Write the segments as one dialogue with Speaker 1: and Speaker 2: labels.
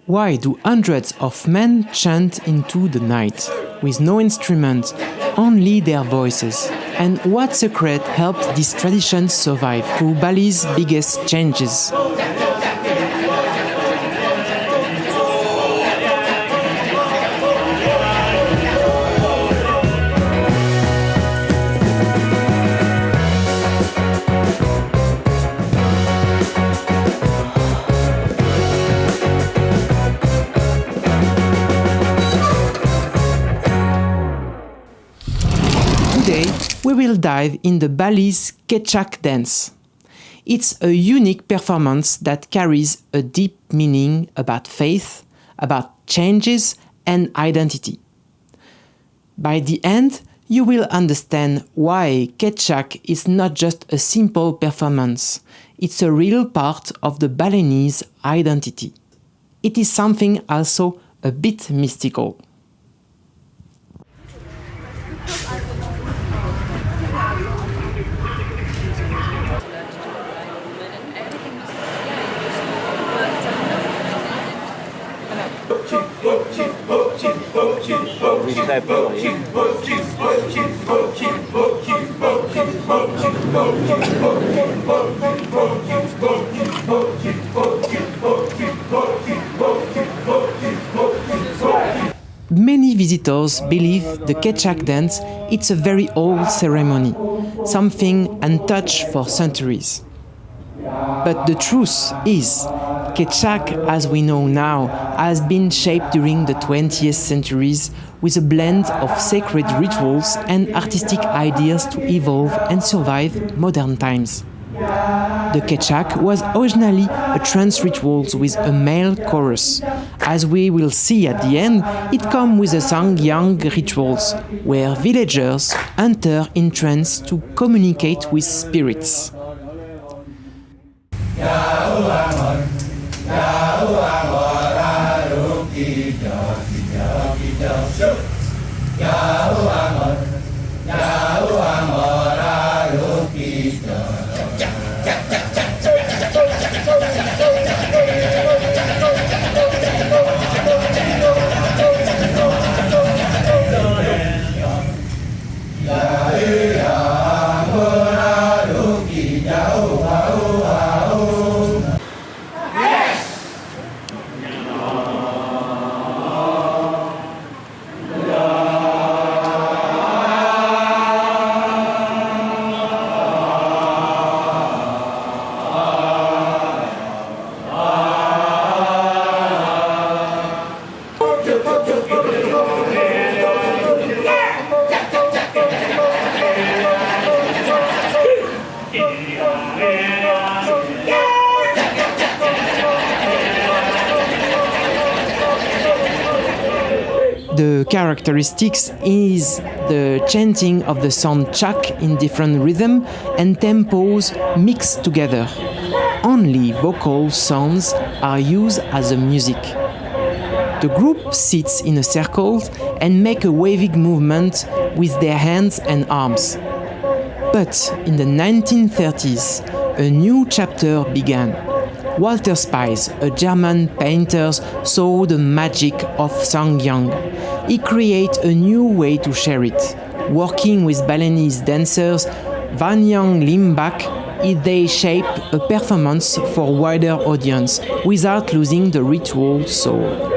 Speaker 1: Why do hundreds of men chant into the night, with no instrument, only their voices? And what secret helped this tradition survive through Bali's biggest changes? Today, we will dive in the Bali's Kecak dance. It's a unique performance that carries a deep meaning about faith, about changes and identity. By the end, you will understand why Kecak is not just a simple performance, it's a real part of the Balinese identity. It is something also a bit mystical. Many visitors believe the Kecak dance it's a very old ceremony, something untouched for centuries. But the truth is, Kecak, as we know now, has been shaped during the 20th centuries with a blend of sacred rituals and artistic ideas to evolve and survive modern times. The Kecak was originally a trance ritual with a male chorus. As we will see at the end, it comes with a Sangyang rituals, where villagers enter in trance to communicate with spirits. The characteristics is the chanting of the sound chak in different rhythm and tempos mixed together. Only vocal sounds are used as a music. The group sits in a circle and make a waving movement with their hands and arms. But in the 1930s, a new chapter began. Walter Spies, a German painter, saw the magic of Sangyang. He created a new way to share it. Working with Balinese dancers, Vanyang Limbak, they shape a performance for a wider audience without losing the ritual soul.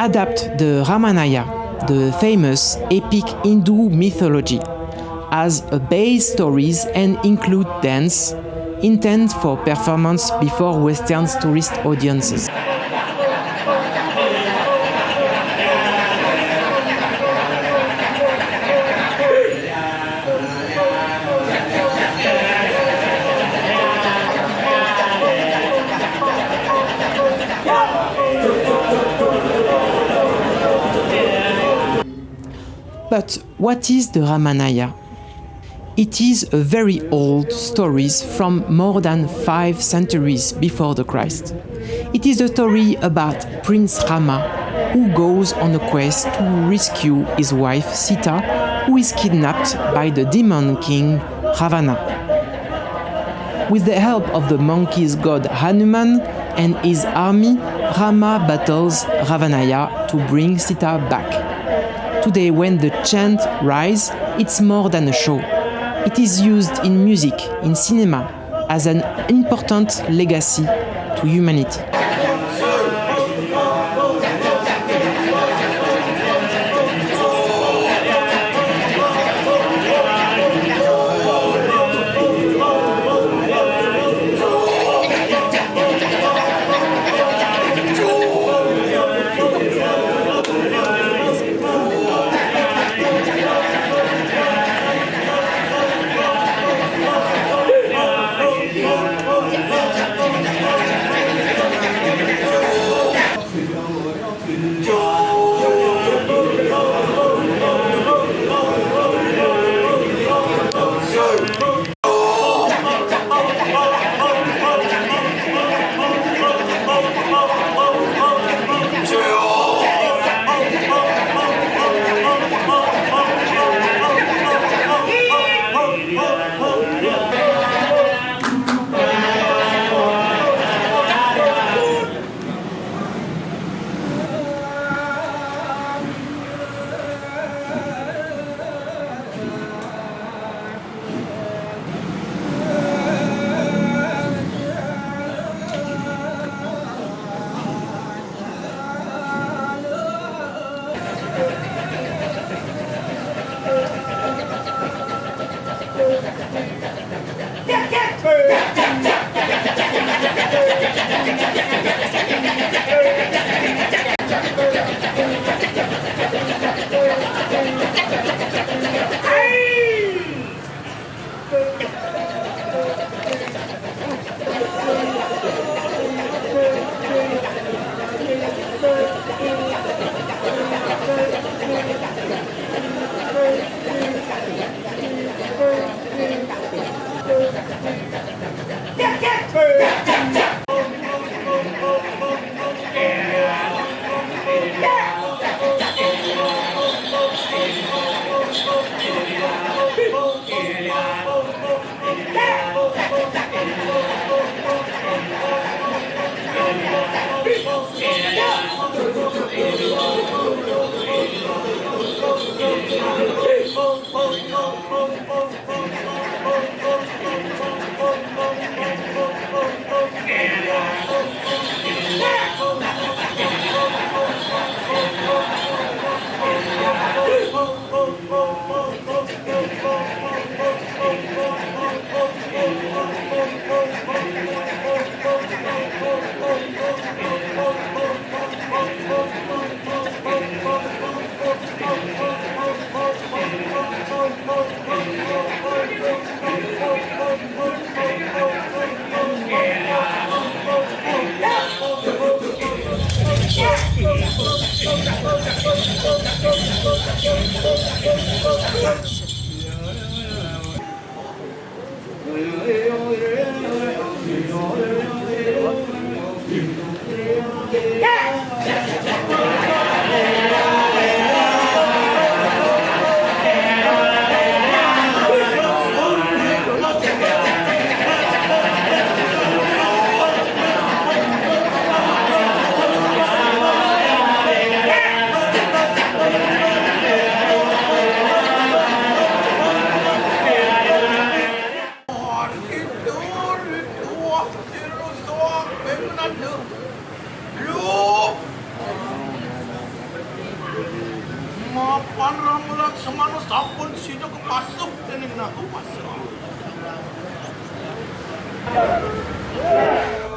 Speaker 1: adapt the Ramayana, the famous epic Hindu mythology, as a base stories and include dance, intent for performance before Western tourist audiences. But what is the Ramayana? It is a very old story from more than 5 centuries before the Christ. It is a story about Prince Rama, who goes on a quest to rescue his wife Sita, who is kidnapped by the demon king Ravana. With the help of the monkey's god Hanuman and his army, Rama battles Ravanaya to bring Sita back. Today, when the chant rises, it's more than a show. It is used in music, in cinema, as an important legacy to humanity.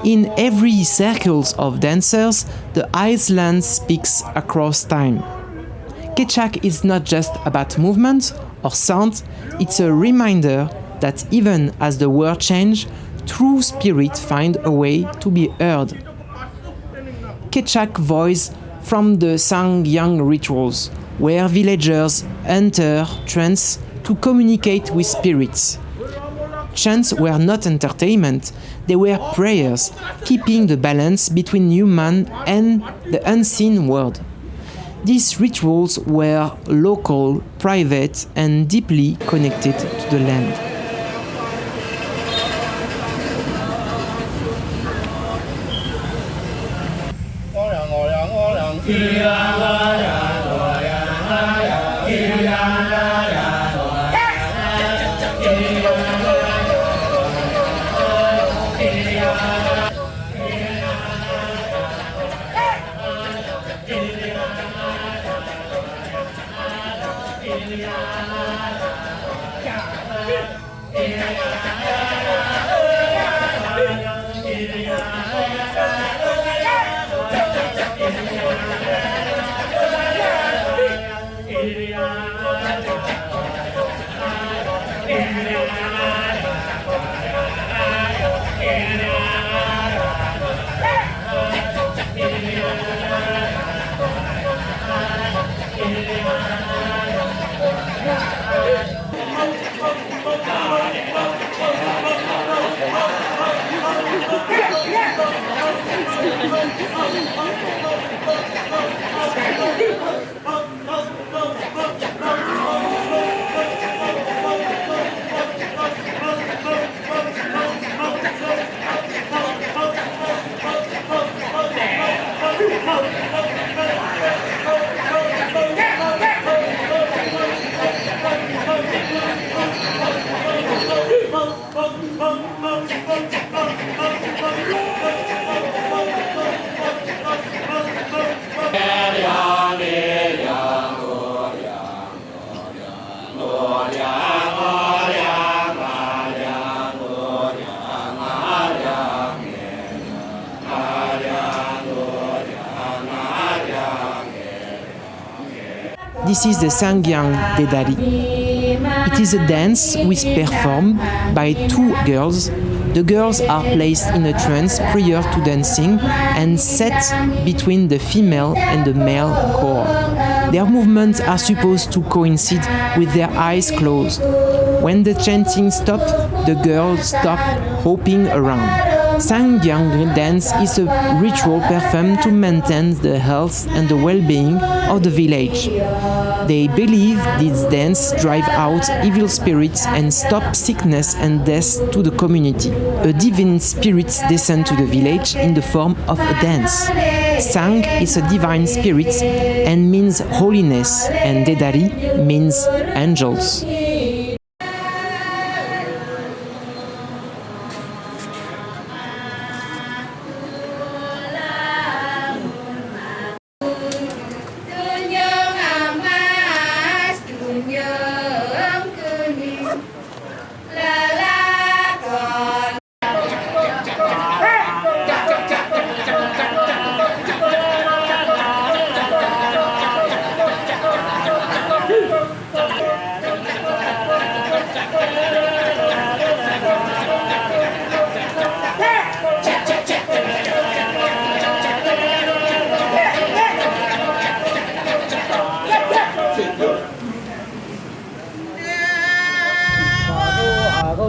Speaker 1: In every circles of dancers, the island speaks across time. Kecak is not just about movement or sound, it's a reminder that even as the world changes, true spirits find a way to be heard. Kecak voice from the Sangyang rituals, where villagers enter trance to communicate with spirits. Chants were not entertainment, they were prayers, keeping the balance between human and the unseen world. These rituals were local, private, and deeply connected to the land. This is the Sangyang Dedari. It is a dance which is performed by two girls. The girls are placed in a trance prior to dancing and set between the female and the male core. Their movements are supposed to coincide with their eyes closed. When the chanting stops, the girls stop hopping around. Sangyang dance is a ritual performed to maintain the health and the well-being of the village. They believe this dance drives out evil spirits and stops sickness and death to the community. A divine spirit descends to the village in the form of a dance. Sang is a divine spirit and means holiness, and Dedari means angels.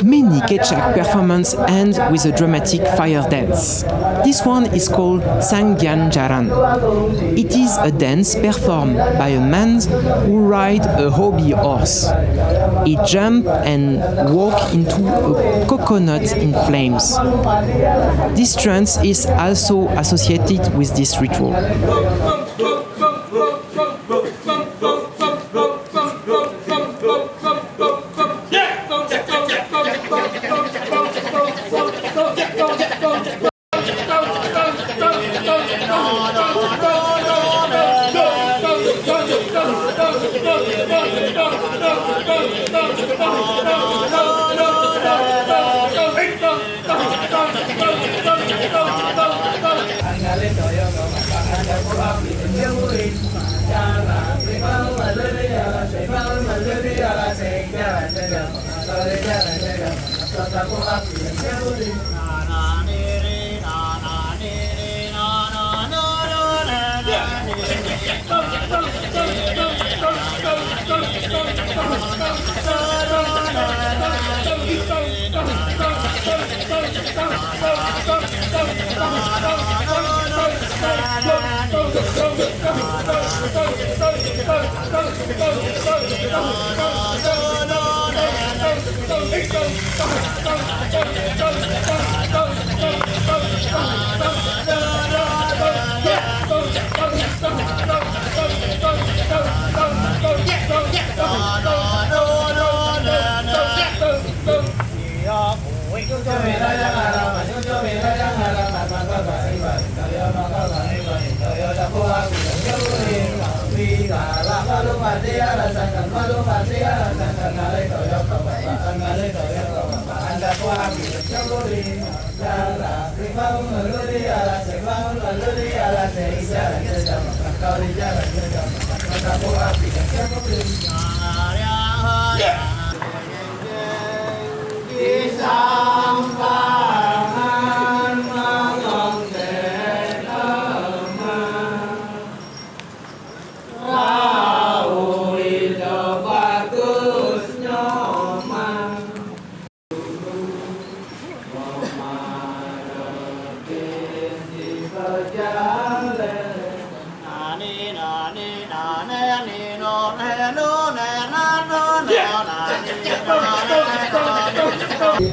Speaker 1: Many Kecak performances end with a dramatic fire dance. This one is called Sangyan Jaran. It is a dance performed by a man who rides a hobby horse. He jumps and walks into a coconut in flames. This trance is also associated with this ritual.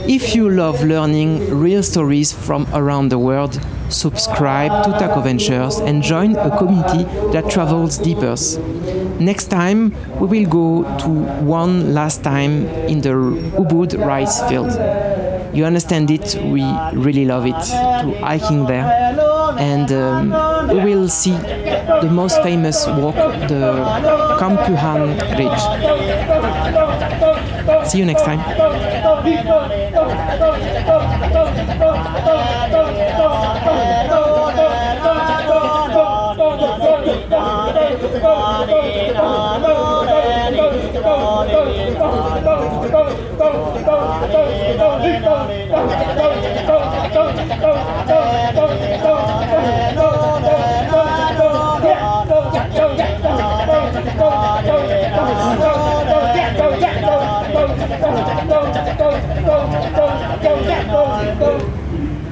Speaker 1: If you love learning real stories from around the world, subscribe to Taco Ventures and join a community that travels deeper. Next time, we will go to one last time in the Ubud rice field. You understand it, we really love it, to hiking there. And we will see the most famous walk, the Kampuhan Ridge. See you next time. Go.